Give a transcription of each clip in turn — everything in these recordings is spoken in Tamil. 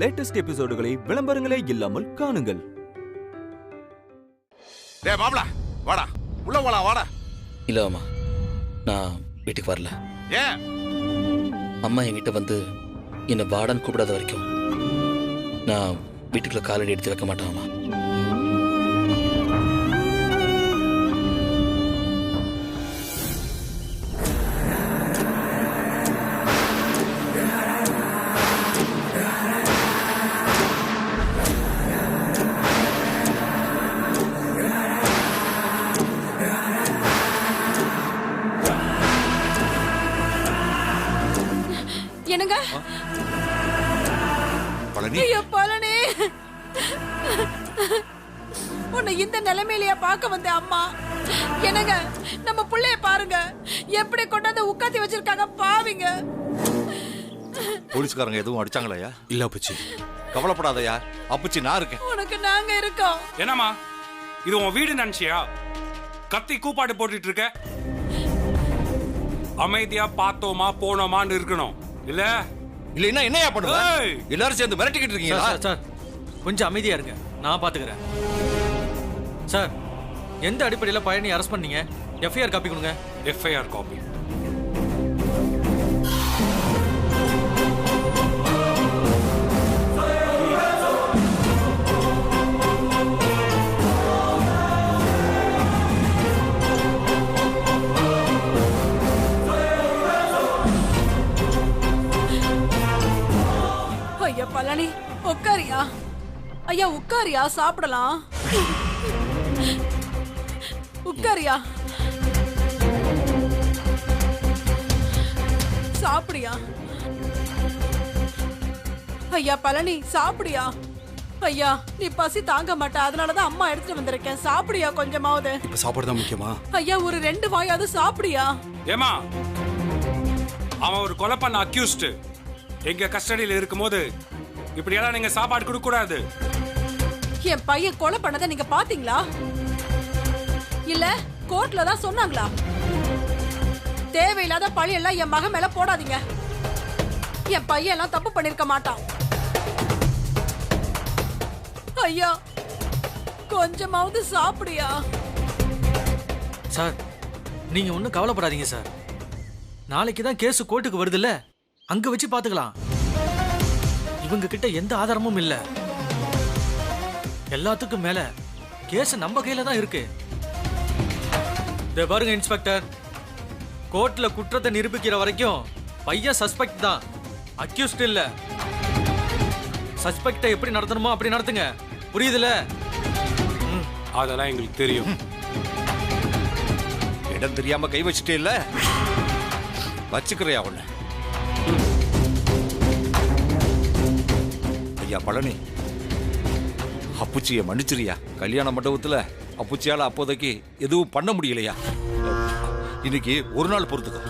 லேட்டஸ்ட் எபிசோடுகளை விளம்பரங்களே இல்லாமல் காணுங்கள். டேய் மாப்ள வாடா, உள்ள போலாம் வாடா. இல்ல அம்மா, நான் வீட்டுக்கு வரல. ஏன்? அம்மா என்கிட்ட வந்து என்னை வாடான்னு கூப்பிடாத வரைக்கும் நான் வீட்டுக்குள்ள காலடி எடுத்து வைக்க மாட்டேன் அம்மா. என்னங்க? பழனி, ஐயோ பழனி, உன்னை இந்த நிலைமையிலேயே பார்க்க வந்த அம்மா. என்னங்க, நம்ம புள்ளைய பாருங்க, எப்படி கொண்டாந்து உட்காத்தி வச்சிருக்காங்க பாவிங்க. போலீஸ்காரங்க எதுவும் அடிச்சாங்களையா? இல்ல அப்புச்சி. கவலைப்படாதயா அப்புச்சி, நான் இருக்கேன். உனக்கு நாங்க இருக்கோம். என்னம்மா இது உன் வீடு நினைச்சியா? கத்தி கூப்பாடு போட்டுட்டு இருக்க. அமைதியா பார்த்தோமா போனோமான்னு இருக்கணும். இல்ல இல்லைன்னா என்னையா பண்ணுவ? எல்லாரும் சேர்ந்து மிரட்டிக்கிட்டு இருக்கீங்களா? சார் கொஞ்சம் அமைதியா இருங்க, நான் பாத்துக்கிறேன். சார், எந்த அடிப்படையில் பழனி அரெஸ்ட் பண்ணீங்க? எஃப்ஐஆர் காப்பி கொடுங்க. FIR copy. ஐயா பழனி, உட்காரியா? ஐயா உட்காரியா, சாப்பிடலாம். உட்காரியா, சாப்பிடியா? ஐயா பழனி சாப்பிடியா? ஐயா நீ பசி தாங்க மாட்ட, அதனாலதான் அம்மா எடுத்துட்டு வந்திருக்கேன். சாப்பிடியா கொஞ்சமாவது? இப்ப சாப்பிடுறதா முக்கியமா? ஐயா ஒரு 2 வாயாவது சாப்பிடியா? ஏமா, அவன் ஒரு கொலை பண்ண அக்யூஸ்ட் எங்க கஸ்டடியில் இருக்கும்போது இப்படியெல்லாம் நீங்க சாப்பாடு கொடுக்க கூடாது. என் பையன் கொலை பண்ணதை நீங்க பாத்தீங்களா? இல்ல கோர்ட்ல தான் சொன்னாங்களா? தேவையில்லாத பழி எல்லாம் என் மகன் மேல போடாதீங்க. என் பையன் எல்லாம் தப்பு பண்ணிருக்க மாட்டான். ஐயா கொஞ்சமாவது சாப்பிடியா? சார், நீங்க ஒன்றும் கவலைப்படாதீங்க சார். நாளைக்கு தான் கேஸ் கோர்ட்டுக்கு வருதுல்ல, அங்க வச்சு பாத்துக்கலாம். இவங்க கிட்ட எந்த ஆதாரமும் இல்ல. எல்லாத்துக்கும் மேல கேஸ் நம்ம கையில தான் இருக்கு. பாருங்க இன்ஸ்பெக்டர், கோர்ட்ல குற்றத்தை நிரூபிக்கிற வரைக்கும் பையன் சஸ்பெக்ட் தான், அக்யூஸ்ட் இல்ல. சஸ்பெக்டை எப்படி நடத்தணுமோ அப்படி நடத்துங்க, புரியுதுல? அதெல்லாம் எங்களுக்கு தெரியும். இடம் தெரியாம கை வச்சுட்டே இல்ல, வச்சுக்கிறியா உன்ன? ஐயா பழனி, அப்புச்சியை மன்னிச்சிரியா. கல்யாண மண்டபத்துல அப்புச்சியால அப்போதைக்கு எதுவும் பண்ண முடியலையா. இன்னைக்கு ஒரு நாள் பொறுத்துக்கோ,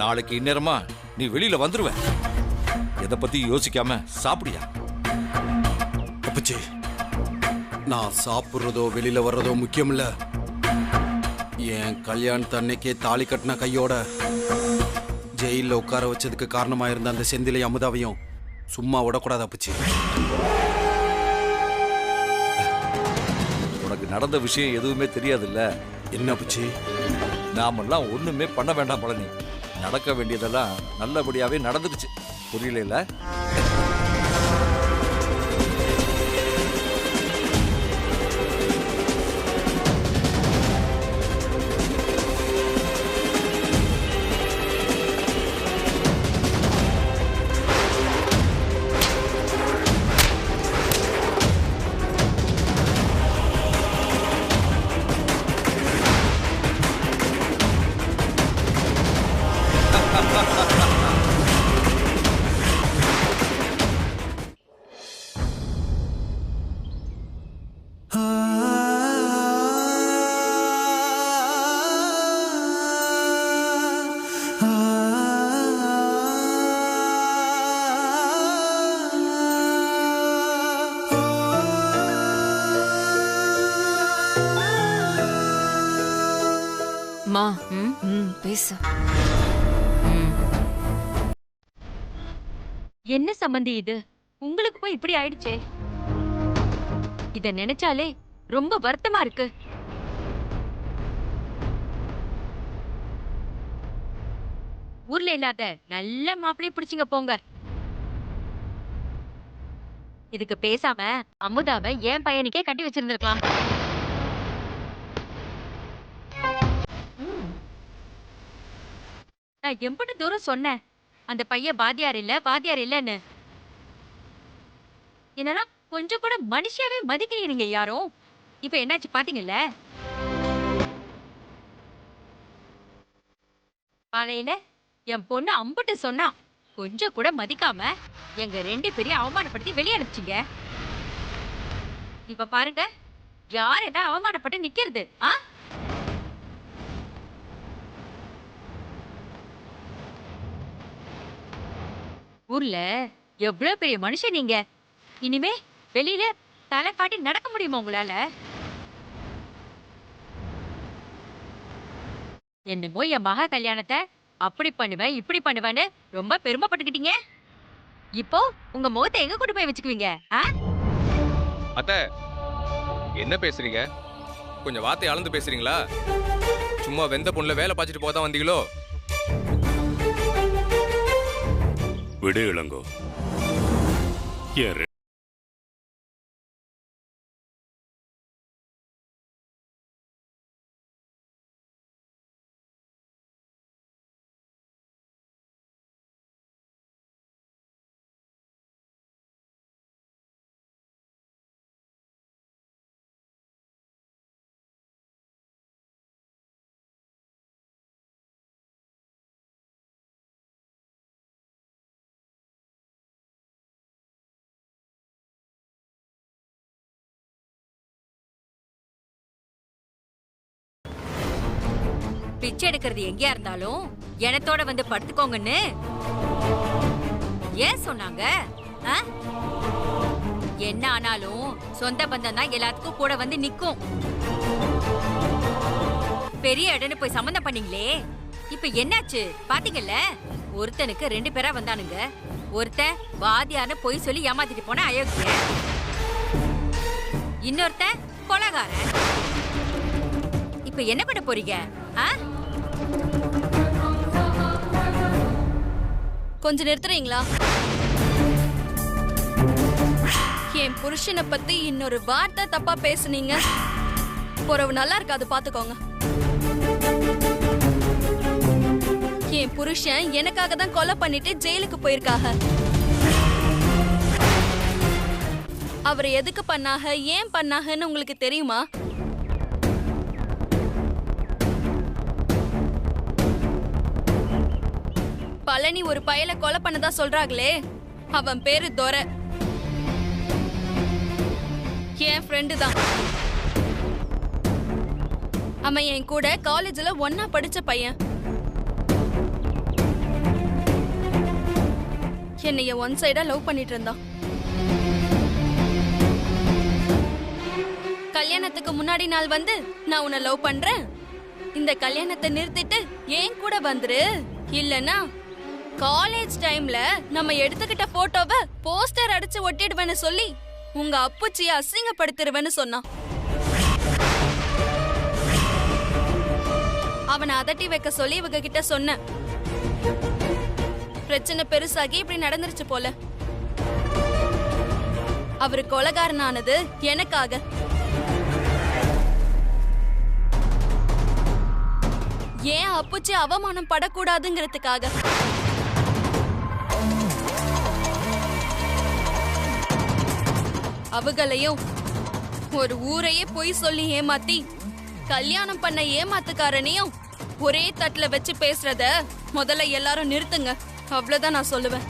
நாளைக்கு இந்நேரமா நீ வெளியில வந்துருவ. எதை பத்தி யோசிக்காம சாப்பிடியா? அப்புச்சி, நான் சாப்பிட்றதோ வெளியில வர்றதோ முக்கியம் இல்ல. என் கல்யாணத்து அன்னைக்கே தாலி கட்டின கையோட ஜெயில உட்கார வச்சதுக்கு காரணமா இருந்த அந்த செந்திலை அமுதாவையும் சும்மா விடக்கூடாது அப்புச்சி. உனக்கு நடந்த விஷயம் எதுவுமே தெரியாதுல்ல. என்ன அப்புச்சி? நாமெல்லாம் ஒண்ணுமே பண்ண வேண்டாம் பழனி. நடக்க வேண்டியதெல்லாம் நல்லபடியாவே நடந்துருச்சு, புரியல? மா பேசு. என்ன சம்பந்தி இது? உங்களுக்கு போய் இப்படி ஆயிடுச்சே. இத நினைச்சாலே ரொம்ப வருத்தமா இருக்கு. ஊர்ல இல்லாத நல்ல மாப்பிளைய பிடிச்சிங்க போங்க. இதுக்கு பேசாம அமுதாவை என் பையனுக்கே கட்டி வச்சிருந்திருக்கலாம். நான் எம்பட்டு தூரம் சொன்னேன் அந்த பையன் வாத்தியார் இல்லன்னு. என்னன்னா கொஞ்சம் கூட மனுஷியாவே மதிக்கிறீங்க யாரும். இப்ப என்னாச்சு பாத்தீங்கல்ல? காலையில என் பொண்ணு அம்பட்டு சொன்னா கொஞ்சம் கூட மதிக்காம எங்க 2 பேரையும் அவமானப்படுத்தி வெளியே அனுப்பிச்சிங்க. இப்ப பாருங்க யார் என்ன அவமானப்பட்டு நிக்கிறது. ஊர்ல எவ்வளவு பெரிய மனுஷன் நீங்க. இனிமே வெளியில தலை காட்டி நடக்க முடியுமா உங்களால? என்னமோ என் மகா கல்யாணத்தை அப்படி பண்ணுவேன் இப்படி பண்ணுவேன்னு ரொம்ப பெருமைப்பட்டுக்கிட்டீங்க. இப்போ உங்க முகத்தை எங்க கொண்டு போய் வச்சுக்குவீங்க? அத்தை என்ன பேசுறீங்க? கொஞ்சம் வார்த்தை அளந்து பேசுறீங்களா? சும்மா வெந்த பொண்ணுல வேலை பார்த்துட்டு போதான் வந்தீங்களோ? விடு இளங்கோ. பிச்சை எடுக்கிறது எங்கேயா இருந்தாலும் எனத்தோட வந்து படுத்துக்கோங்கன்னு ஏன் சொன்னாங்க? என்ன ஆனாலும் சொந்த பந்தம் தான் எல்லாத்துக்கும் கூட வந்து நிக்கும். பெரிய இடன்னு போய் சம்பந்தம் பண்ணீங்களே, இப்ப என்னாச்சு பாத்தீங்கல்ல? ஒருத்தனுக்கு 2 பேரா வந்தானுங்க. ஒருத்தன் வாதியான்னு போய் சொல்லி ஏமாத்திட்டு போன அயோக்கிய, இன்னொருத்தன் கொலகாரன். இப்ப என்ன பண்ண போறீங்க? கொஞ்சம் நிறுத்துறீங்களா? என் புருஷனை பத்தி இன்னொரு வார்த்தை தப்பா பேசுனீங்க, பொறவு நல்லா இருக்காது பாத்துக்கோங்க. என் புருஷன் எனக்காக தான் கொலை பண்ணிட்டு ஜெயிலுக்கு போயிருக்காக. அவர் எதுக்கு பண்ணாக, ஏன் பண்ணாகன்னு உங்களுக்கு தெரியுமா? பழனி ஒரு பயல கொலை பண்ணதா சொல்றாங்களே, அவன் பேரு துரை. என் ஃப்ரெண்டு தான். அவன் என் கூட காலேஜ்ல ஒன்னா படிச்ச பையன். என்னைய ஒன் சைடா லவ் பண்ணிட்டு இருந்தான். கல்யாணத்துக்கு முன்னாடி நாள் வந்து நான் உன்னை லவ் பண்றேன், இந்த கல்யாணத்தை நிறுத்திட்டு ஏன் கூட வந்துரு, இல்லனா காலேஜ் டைம்ல நம்ம எடுத்துக்கிட்ட போட்டோவை போஸ்டர் அடிச்சு ஒட்டிடுவேன்னு சொல்லி உங்க அப்புச்சிய அசிங்கப்படுத்திடுவேன்னு சொன்னான். அவனை அதட்டி வைக்க சொல்லி இவங்க கிட்ட சொன்ன. பிரச்சனை பெருசாகி இப்படி நடந்துருச்சு போல. அவரு கொலைகாரனானது எனக்காக. ஏன் அப்புச்சி அவமானம் படக்கூடாதுங்கிறதுக்காக. அவங்களையும் ஒரு ஊரையே பொய் சொல்லி ஏமாத்தி கல்யாணம் பண்ண ஏமாத்துக்காரனையும் ஒரே தட்டுல வச்சு பேசுறத முதல்ல எல்லாரும் நிறுத்துங்க. அவ்வளவுதான் நான் சொல்லுவேன்.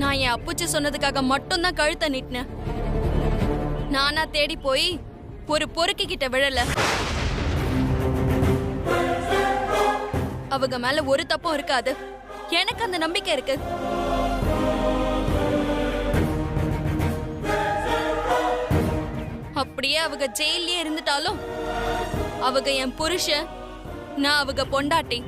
நான் என் அப்புச்சி சொன்னதுக்காக மட்டும்தான் கழுத்தை நீட்டினேன். நானா தேடி போய் ஒரு பொறுக்கி கிட்ட விழல. அவங்க மேல ஒரு தப்பும் இருக்காது, எனக்கு அந்த நம்பிக்கை இருக்கு. அப்படியே அவங்க ஜெயிலே இருந்துட்டாலும் அவங்க என் புருஷன், நான் அவங்க பொண்டாட்டி.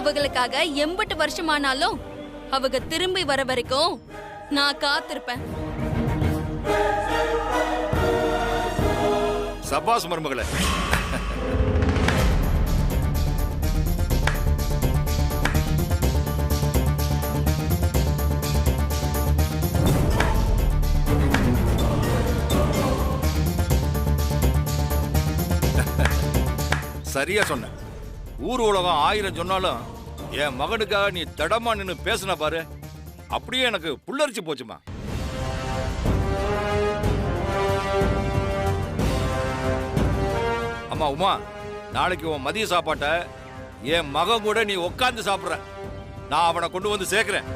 அவங்களுக்காக 80 வருஷமானாலும் அவங்க திரும்பி வர வரைக்கும் நான் காத்திருப்பேன். சபாஸ் மருமகளே. சரியா சொன்ன. ஊர் உலகம் 1000 சொன்னாலும் என் மகனுக்காக நீ தடமா நின்னு பேசின பாரு, அப்படியே எனக்கு புல்லரிச்சு போச்சுமா. அம்மா உமா, நாளைக்கு உன் மதிய சாப்பாட்டை என் மகன் கூட நீ உட்கார்ந்து சாப்பிடுற. நான் அவனை கொண்டு வந்து சேர்க்கிறேன்.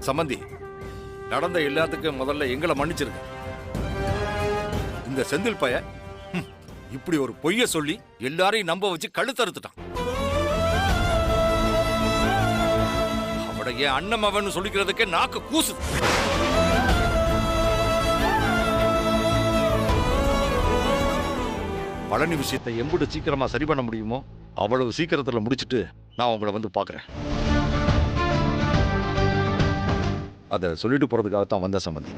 சம்பந்தி, நடந்த எல்லாத்துக்கும் முதல்ல எங்களை மன்னிச்சிருக்க. இந்த செந்தில் பைய இப்படி ஒரு பொய்ய சொல்லி எல்லாரையும் நம்ப வச்சு கழுத்தறுத்துட்டான். அவட என் அண்ணன் அவன் சொல்லிக்கிறதுக்கே நாக்கு கூசுது. பழனி விஷயத்தை எம்புட்டு சீக்கிரமா சரி பண்ண முடியுமோ அவ்வளவு சீக்கிரத்துல முடிச்சிட்டு நான் உங்களை வந்து பாக்குறேன். அதை சொல்லிட்டு போறதுக்காகத்தான் வந்த சம்பந்தி.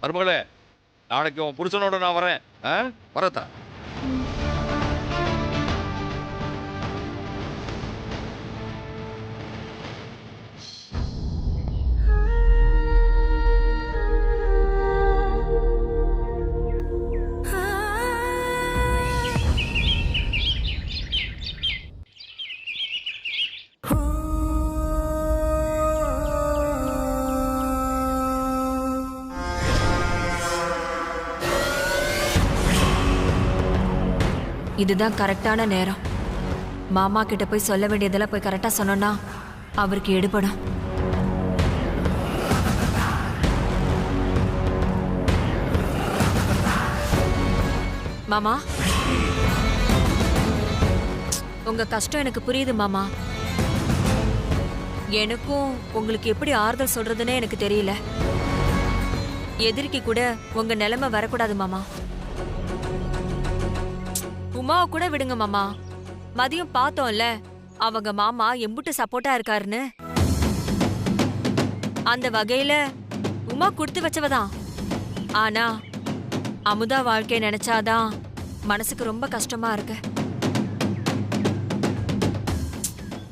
மருமகளே, நாளைக்கு உன் புருஷனோட நான் வரேன். வரத்தா? இதுதான் கரெக்டான நேரம். மாமா கிட்ட போய் சொல்ல வேண்டியதெல்லாம் போய் கரெக்டா சொன்னோம்னா அவருக்கு எடுபடும். மாமா, உங்க கஷ்டம் எனக்கு புரியுது மாமா. எனக்கும் உங்களுக்கு எப்படி ஆறுதல் சொல்றதுன்னே எனக்கு தெரியல. எதிரிக்கு கூட உங்க நிலைமை வரக்கூடாது மாமா. உமாவை கூட விடுங்க மாமா. மதியம் பார்த்தோம்ல அவங்க மாமா எம்புட்டு சப்போர்ட்டா இருக்காருன்னு. அந்த வகையில உமா கொடுத்து வச்சவதான். ஆனா அமுதா வாழ்க்கைய நினைச்சாதான் மனசுக்கு ரொம்ப கஷ்டமா இருக்கு.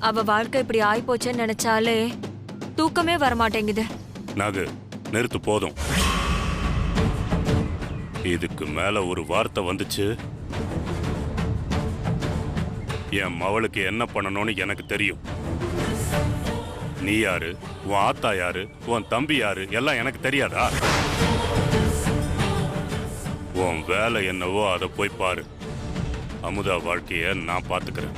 அவ வாழ்க்கை இப்படி ஆயிப்போச்சேன்னு நினைச்சாலே தூக்கமே வரமாட்டேங்குது. நாகு, நிறுத்து, போதும். இதுக்கு மேல ஒரு வார்த்தை வந்துச்சு, என் மவளுக்கு என்ன பண்ணணும்னு எனக்கு தெரியும். நீ யாரு, உன் ஆத்தா யாரு, உன் தம்பி யாரு எல்லாம் எனக்கு தெரியாதா? உன் வேலை என்னவோ அதை போய் பாரு. அமுதா வாழ்க்கைய நான் பார்த்துக்கிறேன்.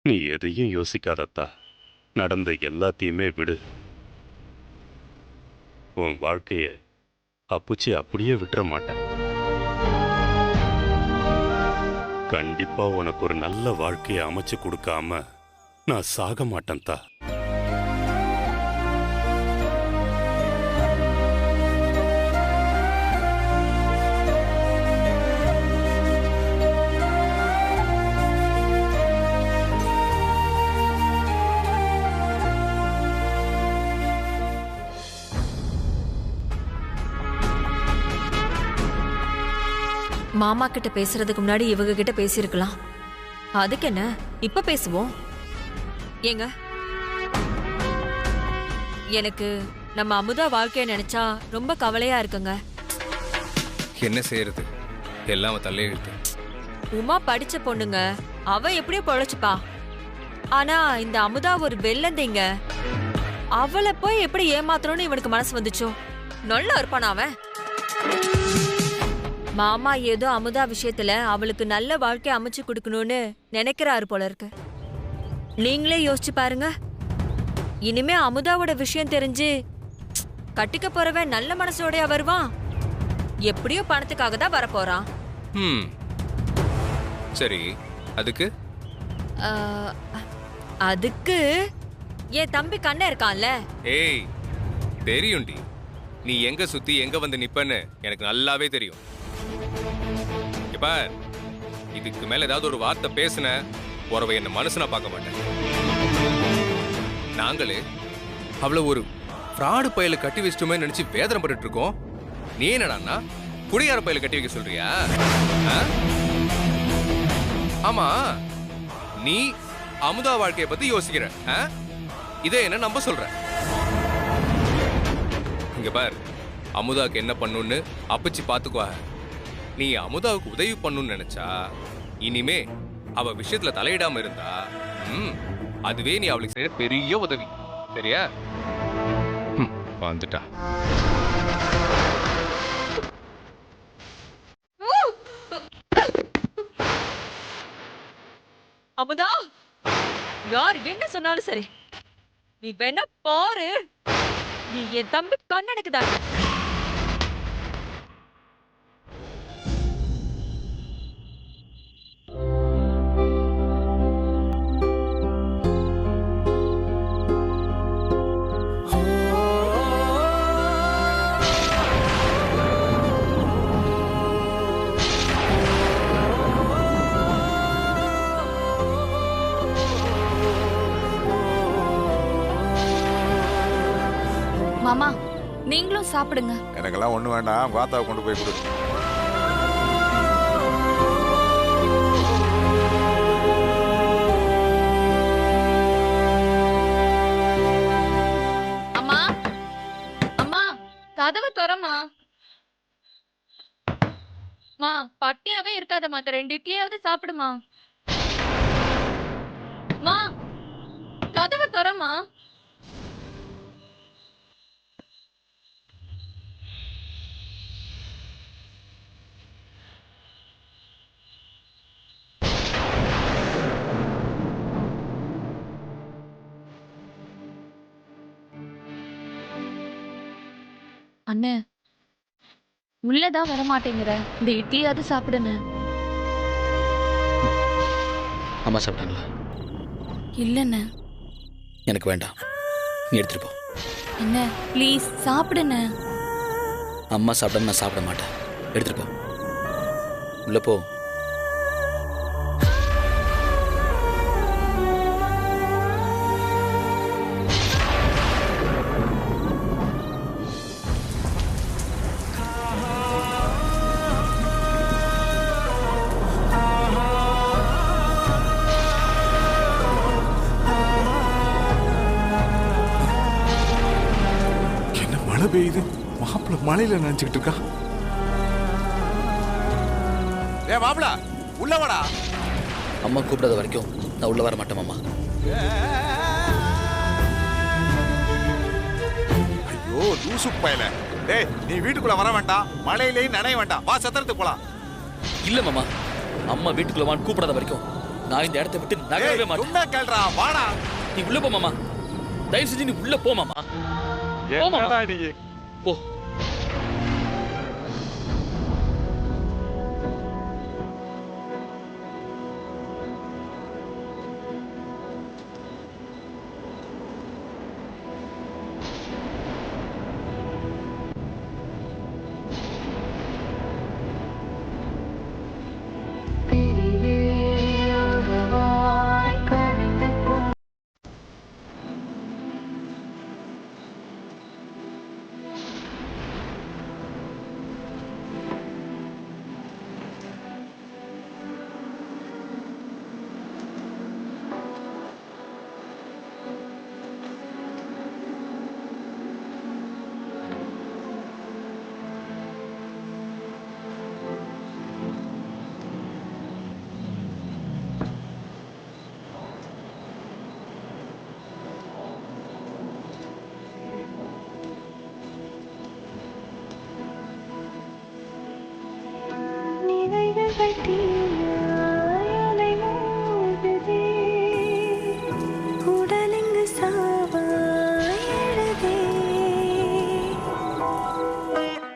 நீ எதையும் யோசிக்காதத்தா. நடந்த எல்லாத்தையுமே விடு. உன் வாழ்க்கைய அப்புச்சி அப்படியே விட்டுற மாட்டேன். கண்டிப்பா உனக்கு ஒரு நல்ல வாழ்க்கையை அமைச்சு கொடுக்காம நான் சாக மாட்டேன் தா. மாமா கிட்ட பேசுறதுக்கு முன்னாடி இவங்க கிட்ட பேசியிருக்கலாம். அதுக்கு என்ன, இப்ப பேசுவோம். ஏங்க, எனக்கு நம்ம அமுதா வாழ்க்கைய நினைச்சா ரொம்ப கவலையா இருக்குங்க. என்ன செய்யறது, எல்லாம் அவன் தலையெழுத்து. உமா படிச்ச பொண்ணுங்க, அவ எப்படியோ பொழைச்சுப்பா. ஆனா இந்த அமுதா ஒரு வெள்ளந்தீங்க. அவளை போய் எப்படி ஏமாத்தணும்னு இவனுக்கு மனசு வந்துச்சோ? நல்லா இருப்பானா அவன்? மாமா ஏதோ அமுதா விஷயத்துல அவளுக்கு நல்ல வாழ்க்கை அமைச்சு கொடுக்கணும்னு நினைக்கிறாரு போல இருக்கு. நீங்களே யோசிச்சு பாருங்க. இனிமே அமுதாவோட விஷயம் தெரிஞ்சு கட்டிக்க போறவன் நல்ல மனசோடயா வருவான்? எப்படியோ பணத்துக்காக தான் வரப்போறான். சரி, அதுக்கு அதுக்கு என் தம்பி கண்ண இருக்கான்ல. ஏய், தெரியும்டி, நீ எங்க சுத்தி எங்க வந்து நிப்பன்னு எனக்கு நல்லாவே தெரியும். இப்ப இதுக்கு மேல ஏதாவது ஒரு வார்த்தை பேசுன உறவை என்ன மனசுனா பார்க்க மாட்டேன். நாங்களே அவ்வளவு ஒரு ஃப்ராடு பையில கட்டி வச்சிட்டோமே நினைச்சு வேதனை பட்டு இருக்கோம். நீ என்னடான்னா குடியார பையில கட்டி வைக்க சொல்றியா? ஆமா, நீ அமுதா வாழ்க்கையை பத்தி யோசிக்கிற, இதே என்ன நம்ப சொல்ற? இங்க பார், அமுதாவுக்கு என்ன பண்ணுன்னு அப்பச்சி பாத்துக்குவா. நீ அமுதாவுக்கு உதவி பண்ணுன்னு நினைச்சா இனிமே அவ விஷயத்துல தலையிடாம இருந்தா அதுவே நீ அவளுக்கு செய்யற பெரிய உதவி. சரியா? வந்துட்டா. அமுதா, யார் என்ன சொன்னாலும் சரி, நீ வேணா பாரு, நீ என் தம்பி கண்ணனுக்கு தான். மாமா, நீங்களும் சாப்பிடுங்க. எனக்கெல்லாம் ஒண்ணு வேண்டாம், வாத்தாவை கொண்டு போய் கொடு. அம்மா, அம்மா, கதவை திறம்மா. மா, பட்டியாவே இருக்காதம்மா, 2 இட்லியாவது சாப்பிடுமா. மா, கதவை திறம்மா. அண்ணே, உள்ளதான் வர மாட்டேங்கிற, இந்த இட்லியாவது சாப்பிடுன்னு. அம்மா சாப்பிட்டாங்களா? இல்லண்ணே. எனக்கு வேண்டாம், நீ எடுத்துட்டு போ. அண்ணே, ப்ளீஸ் சாப்பிடுண்ணே. அம்மா சாப்பிட நான் சாப்பிட மாட்டேன், எடுத்துட்டு போ. உள்ள போ. மழை பெய்யுது, மாப்பிள்ள மழையில நினைச்சுக்கிட்டு இருக்கா. ஏ மாப்பிள்ள, உள்ள வாடா. அம்மா கூப்பிடாத வரைக்கும் நான் உள்ள வர மாட்டேன் மாமா. ஐயோ லூசு பயல. டேய், நீ வீட்டுக்குள்ள வர வேண்டாம், மழையிலேயும் நனைய வேண்டாம், வா சத்திரத்துக்கு போலாம். இல்ல மாமா, அம்மா வீட்டுக்குள்ள வான்னு கூப்பிடாத வரைக்கும் நான் இந்த இடத்தை விட்டு நகரவே மாட்டேன். என்ன கேள்றா, வாடா. நீ உள்ள போ மாமா, தயவு செஞ்சு நீ உள்ள போ மாமா. என்னடா நீ? போ. தேவைகள் தீர